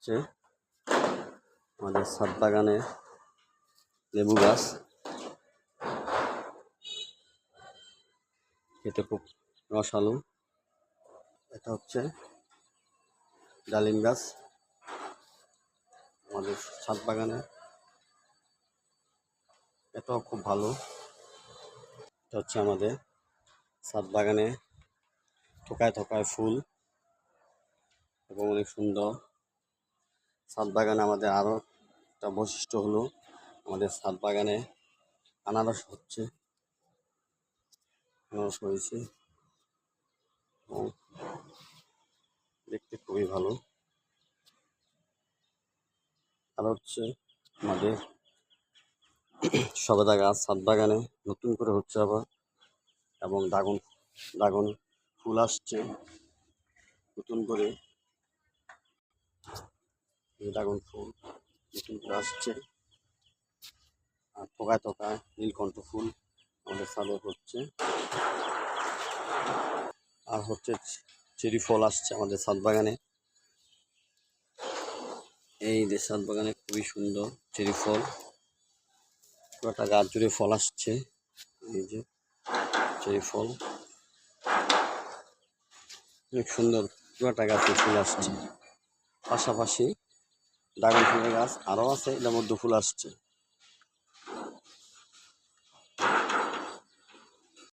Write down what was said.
হচ্ছে আমাদের ছাদ বাগানে লেবু গাছ, খেতে খুব রসালো। এটা হচ্ছে ডালিম গাছ আমাদের ছাদ বাগানে, এটাও খুব ভালো। এটা হচ্ছে আমাদের ছাদ বাগানে থোকায় থোকায় ফুল এবং অনেক সুন্দর। ছাদ বাগানে আমাদের আরও একটা বৈশিষ্ট্য হলো আমাদের ছাদ বাগানে আনারস হচ্ছে, আনারস হয়েছে এবং দেখতে খুবই ভালো। আর হচ্ছে আমাদের সবেদা গাছ ছাদ বাগানে নতুন করে হচ্ছে আবার, এবং ড্রাগন ফুল আসছে নতুন করে, ড্রাগন ফুল নতুন করে আসছে। আর থোকায় থোকায় নীলকণ্ঠ ফুল আমাদের ছাদে হচ্ছে। আর হচ্ছে চেরি ফল আসছে আমাদের ছাদ বাগানে। এই যে ছাদ বাগানে খুবই সুন্দর চেরি ফল, পুরোটা গাছ জুড়ে ফল আসছে। এই যে চেরি ফল অনেক সুন্দর, পুরোটা গাছে ফুল আসছে। পাশাপাশি ড্রাগন ফুলের গাছ আরও আছে, এটার মধ্যে ফুল আসছে।